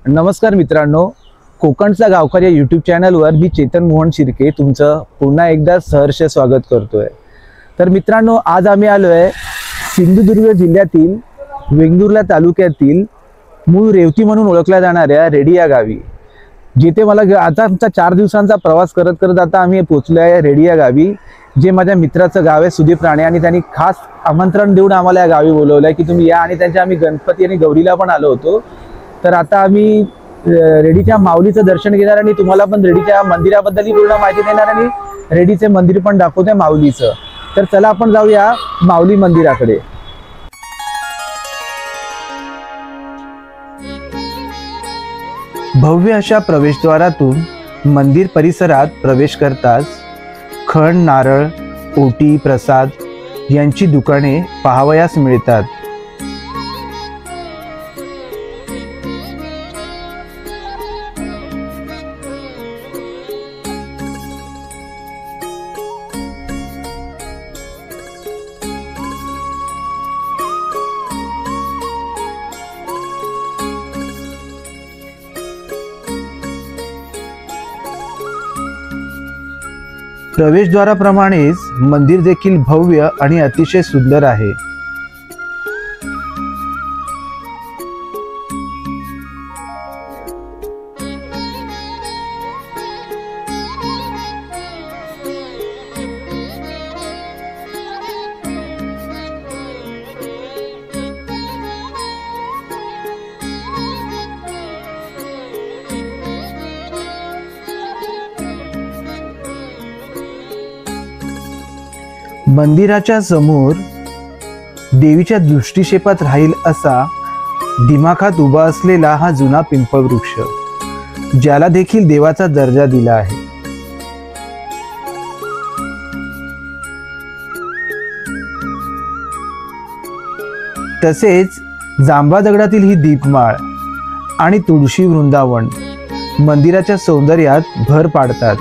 नमस्कार मित्रांनो, कोकणचा गावकरी या यूट्यूब चॅनलवर मी चेतन मोहन शिर्के तुमचं पुन्हा एकदा सहर्ष स्वागत करतोय। तर मित्रांनो, आज आम्ही आलोय सिंधुदुर्ग जिल्ह्यातील वेंगुर्ला तालुक्यातील मूळ रेवती म्हणून ओळखल्या जाणाऱ्या रेडी या गावी, जिथे मला आता आमचा 4 दिवसांचा प्रवास करत करत आता आम्ही पोहोचलो आहे रेडी या गावी, जे माझ्या मित्राचं गाव आहे सुदीप राणे। आणि त्यांनी खास आमंत्रण देऊन आम्हाला या गावी बोलवलंय की तुम्ही या, आणि त्यांच्या आम्ही गणपती आणि गौरीला पण आलो होतो। तर आता आम्ही रेडीच्या माऊलीचं दर्शन घेणार आणि तुम्हाला पण रेडीच्या मंदिराबद्दल पूर्ण माहिती देणार आणि रेडीचे मंदिर पण दाखवतोय माऊलीचं। तर चला आपण जाऊया माऊली मंदिराकडे। भव्य अशा प्रवेशद्वारातून मंदिर परिसरात प्रवेश करताच खण, नारळ, ओटी, प्रसाद यांची दुकाने पाहावयास मिळतात। प्रवेशद्वाराप्रमाणेच मंदिर देखील भव्य आणि अतिशय सुंदर आहे। मंदिराच्या समोर देवीच्या दृष्टिक्षेपात राहील असा दिमाखात उभा असलेला हा जुना पिंपळ वृक्ष, ज्याला देखील देवाचा दर्जा दिला आहे। तसेच जांभा दगडातील ही दीपमाळ आणि तुळशी वृंदावन मंदिराच्या सौंदर्यात भर पाडतात।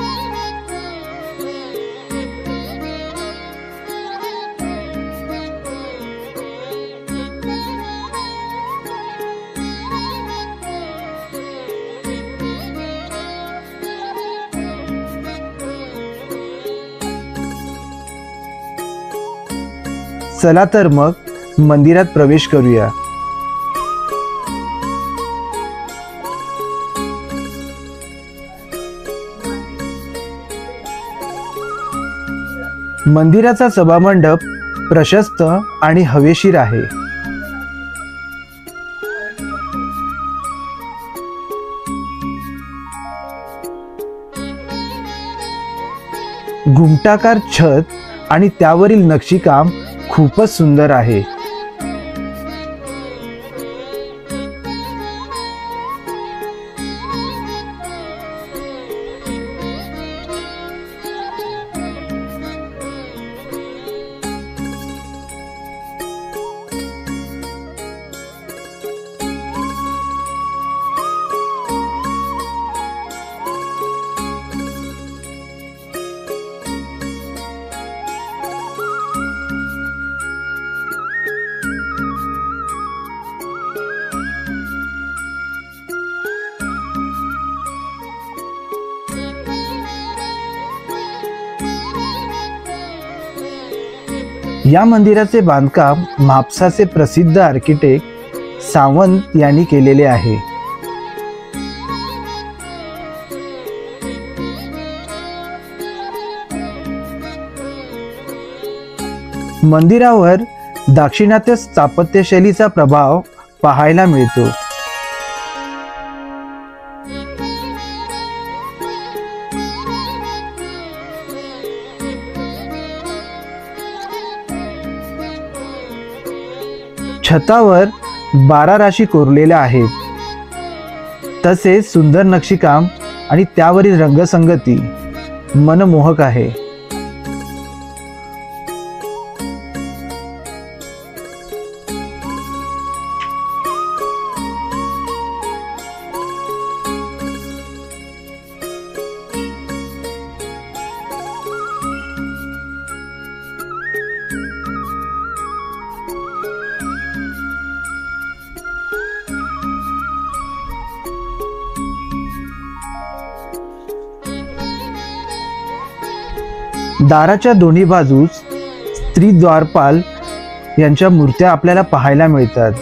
चला तर मग मंदिरात प्रवेश करूया। मंदिराचा सभामंडप प्रशस्त आणि हवेशीर आहे। घुमटाकार छत आणि त्यावरील नक्षीकाम खूपच सुंदर आहे। या मंदिराचे बांधकाम म्हापसाचे प्रसिद्ध आर्किटेक्ट सावंत यांनी केलेले आहे। मंदिरावर दाक्षिणात्य स्थापत्यशैलीचा प्रभाव पाहायला मिळतो। छतावर 12 राशी कोरलेल्या आहेत, तसेच सुंदर नक्षीकाम आणि त्यावरील रंगसंगती मनमोहक आहे. दाराच्या दोन्ही बाजूस स्त्री द्वारपाल यांच्या मूर्त्या आपल्याला पाहायला मिळतात.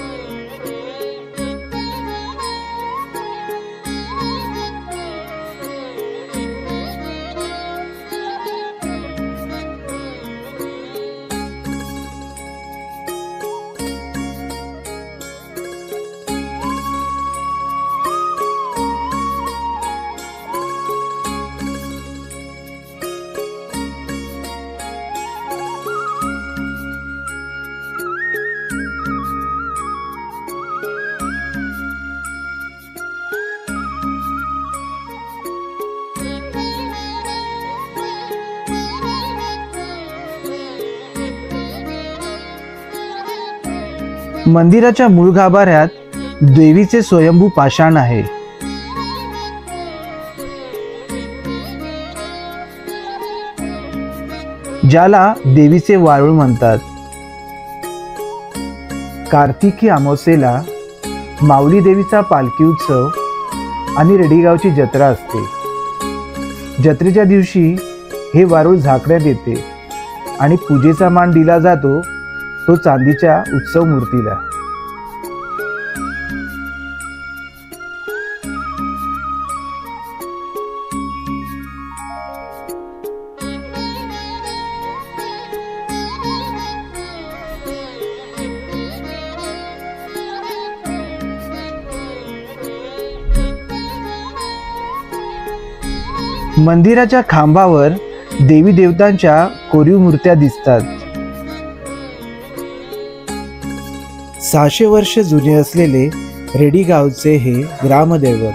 मंदिराच्या मूळ गाभाऱ्यात देवीचे स्वयंभू पाषाण आहे. ज्याला देवीचे वारुळ म्हणतात. कार्तिकी अमावस्येला माऊली देवीचा पालखी उत्सव आणि रेडीगावची जत्रा असते. जत्रेच्या दिवशी हे वारुळ झाकण्यात येते आणि पूजेचा मान दिला जातो तो चांदीच्या उत्सव मूर्तीला. मंदिराच्या खांबावर देवी देवतांच्या कोरीव मूर्त्या दिसतात. 600 वर्ष जुने असलेले रेडी गावचे हे ग्रामदैवत.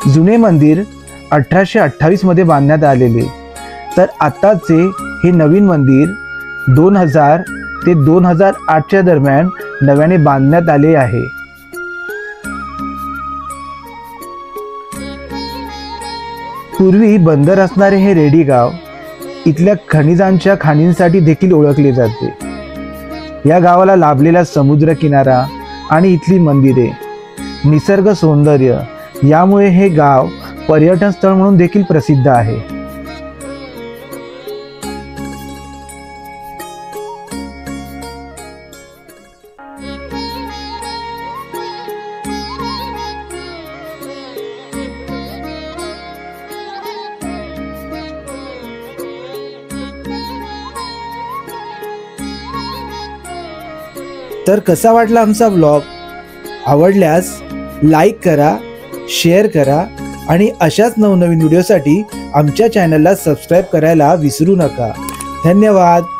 जुने मंदिर 1828 मध्ये बांधण्यात आलेले, तर आताचे हे नवीन मंदिर 2000 ते 2008 दरम्यान नव्याने बांधण्यात आले आहे. पूर्वी बंदर असणारे हे रेडी गाव इथल्या खनिजांच्या खाणींसाठी देखील ओळखले जाते. या गावाला लाभलेला समुद्र किनारा आणि इथली मंदिरे, निसर्ग सौंदर्य यामुळे हे गाव पर्यटन स्थळ म्हणून देखील प्रसिद्ध आहे. तर कसा वाटला आमचा व्लॉग? आवडल्यास लाईक करा, शेअर करा आणि अशाच नवनवीन व्हिडिओसाठी आमच्या चॅनलला सबस्क्राईब करायला विसरू नका. धन्यवाद.